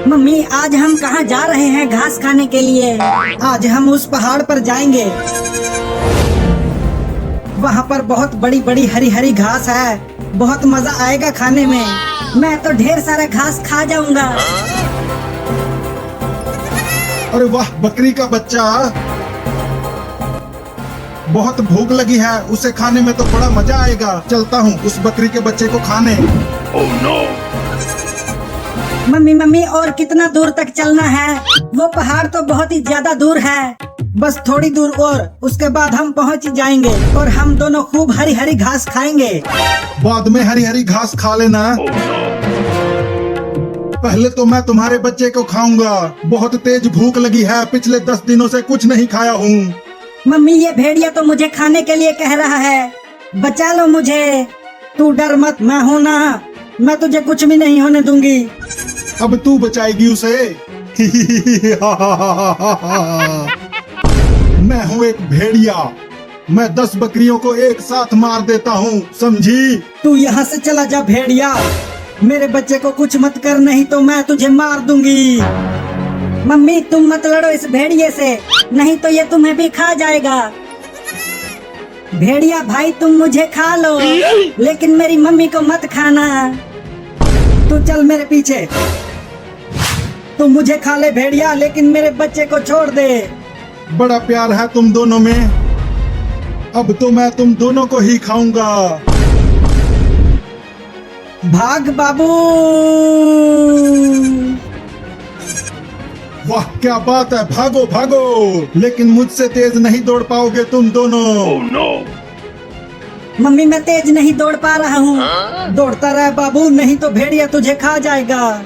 Mummy आज हम कहाँ जा रहे हैं घास खाने के लिए? आज हम उस पहाड़ पर जाएंगे। वहाँ पर बहुत बड़ी बड़ी हरी हरी घास है। बहुत मजा आएगा खाने में। मैं तो ढेर सारा घास खा जाऊंगा। अरे वाह, बकरी का बच्चा, बहुत भूख लगी है, उसे खाने में तो बड़ा मजा आएगा। चलता हूँ उस बकरी के बच्चे को खाने। Oh no! मम्मी मम्मी और कितना दूर तक चलना है? वो पहाड़ तो बहुत ही ज्यादा दूर है। बस थोड़ी दूर और, उसके बाद हम पहुँच जाएंगे और हम दोनों खूब हरी हरी घास खाएंगे। बाद में हरी हरी घास खा लेना। पहले तो मैं तुम्हारे बच्चे को खाऊंगा। बहुत तेज भूख लगी है, पिछले 10 दिनों से कुछ नहीं खाया हूँ। मम्मी ये भेड़िया तो मुझे खाने के लिए कह रहा है। बचा लो मुझे। तू डर मत, मैं हूँ ना। मैं तुझे कुछ भी नहीं होने दूंगी। अब तू बचाएगी उसे। मैं हूँ एक भेड़िया। मैं 10 बकरियों को एक साथ मार देता हूँ, समझी? तू यहाँ से चला जा भेड़िया। मेरे बच्चे को कुछ मत कर, नहीं तो मैं तुझे मार दूंगी। मम्मी तुम मत लड़ो इस भेड़िए से, नहीं तो ये तुम्हें भी खा जाएगा। भेड़िया भाई तुम मुझे खा लो, लेकिन मेरी मम्मी को मत खाना। तू चल मेरे पीछे। तू मुझे खा ले भेड़िया, लेकिन मेरे बच्चे को छोड़ दे। बड़ा प्यार है तुम दोनों में। अब तो मैं तुम दोनों को ही खाऊंगा। भाग बाबू। वाह क्या बात है, भागो भागो। लेकिन मुझसे तेज नहीं दौड़ पाओगे तुम दोनों। Oh no! मम्मी मैं तेज नहीं दौड़ पा रहा हूँ। दौड़ता रह बाबू, नहीं तो भेड़िया तुझे खा जाएगा।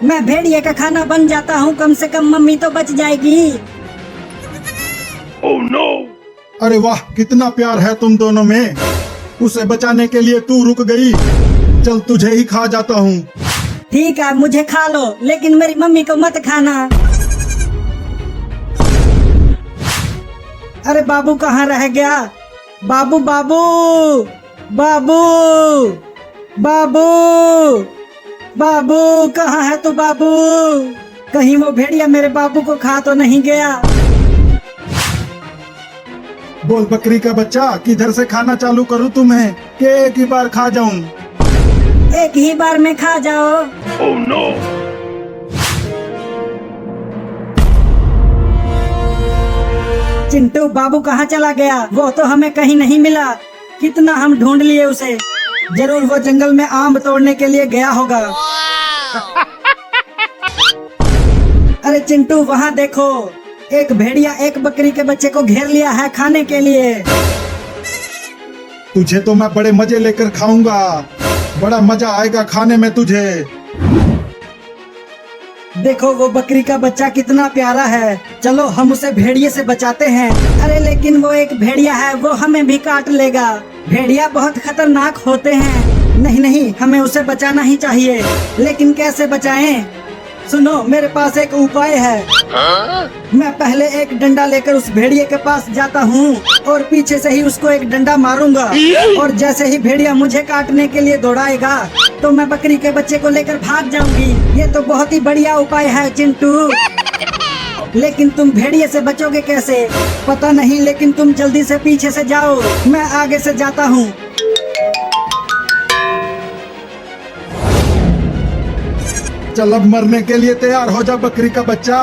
मैं भेड़िया का खाना बन जाता हूँ, कम से कम मम्मी तो बच जाएगी। Oh no! अरे वाह, कितना प्यार है तुम दोनों में। उसे बचाने के लिए तू रुक गई। चल तुझे ही खा जाता हूँ। ठीक है मुझे खा लो, लेकिन मेरी मम्मी को मत खाना। अरे बाबू कहाँ रह गया? बाबू बाबू बाबू बाबू बाबू कहाँ है तू बाबू? कहीं वो भेड़िया मेरे बाबू को खा तो नहीं गया? बोल बकरी का बच्चा, किधर से खाना चालू करूँ तुम्हें कि एक ही बार खा जाऊं? एक ही बार में खा जाओ। Oh no! चिंटू बाबू कहाँ चला गया? वो तो हमें कहीं नहीं मिला। कितना हम ढूंढ लिए उसे। जरूर वो जंगल में आम तोड़ने के लिए गया होगा। अरे चिंटू वहाँ देखो, एक भेड़िया एक बकरी के बच्चे को घेर लिया है खाने के लिए। तुझे तो मैं बड़े मजे लेकर खाऊंगा। बड़ा मजा आएगा खाने में तुझे। देखो वो बकरी का बच्चा कितना प्यारा है। चलो हम उसे भेड़िए से बचाते हैं। अरे लेकिन वो एक भेड़िया है, वो हमें भी काट लेगा। भेड़िया बहुत खतरनाक होते हैं। नहीं नहीं, हमें उसे बचाना ही चाहिए। लेकिन कैसे बचाएं? सुनो मेरे पास एक उपाय है। मैं पहले एक डंडा लेकर उस भेड़िए के पास जाता हूँ और पीछे से ही उसको एक डंडा मारूंगा। और जैसे ही भेड़िया मुझे काटने के लिए दौड़ाएगा तो मैं बकरी के बच्चे को लेकर भाग जाऊंगी। ये तो बहुत ही बढ़िया उपाय है चिंटू। लेकिन तुम भेड़िए से बचोगे कैसे? पता नहीं, लेकिन तुम जल्दी से पीछे से जाओ, मैं आगे से जाता हूँ। चल अब मरने के लिए तैयार हो जा बकरी का बच्चा।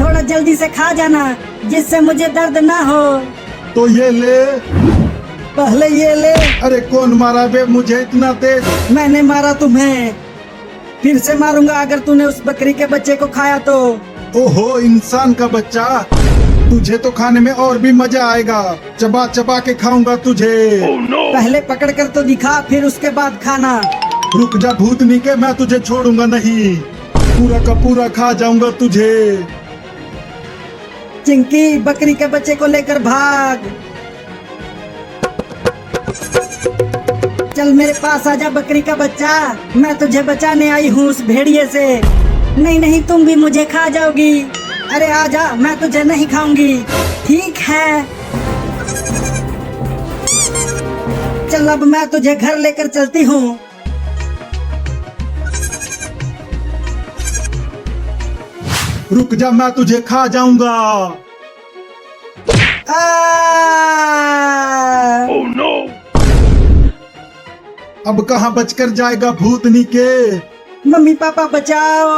थोड़ा जल्दी से खा जाना, जिससे मुझे दर्द ना हो। तो ये ले। पहले ये ले। अरे कौन मारा बे मुझे इतना तेज? मैंने मारा तुम्हें, फिर से मारूंगा अगर तूने उस बकरी के बच्चे को खाया तो। ओहो इंसान का बच्चा, तुझे तो खाने में और भी मजा आएगा। चबा चबा के खाऊंगा तुझे। Oh no! पहले पकड़ कर तो दिखा, फिर उसके बाद खाना। रुक जा भूतनी के, मैं तुझे छोड़ूंगा नहीं। पूरा का पूरा खा जाऊंगा तुझे। चिंकी बकरी के बच्चे को लेकर भाग। चल मेरे पास आजा बकरी का बच्चा, मैं तुझे बचाने आई हूँ उस भेड़िए से। नहीं नहीं, तुम भी मुझे खा जाओगी। अरे आजा, मैं तुझे नहीं खाऊंगी। ठीक है, चल अब मैं तुझे घर लेकर चलती हूँ। रुक जा, मैं तुझे खा जाऊंगा। आ! Oh no! अब कहाँ बचकर जाएगा भूतनी के। मम्मी पापा बचाओ।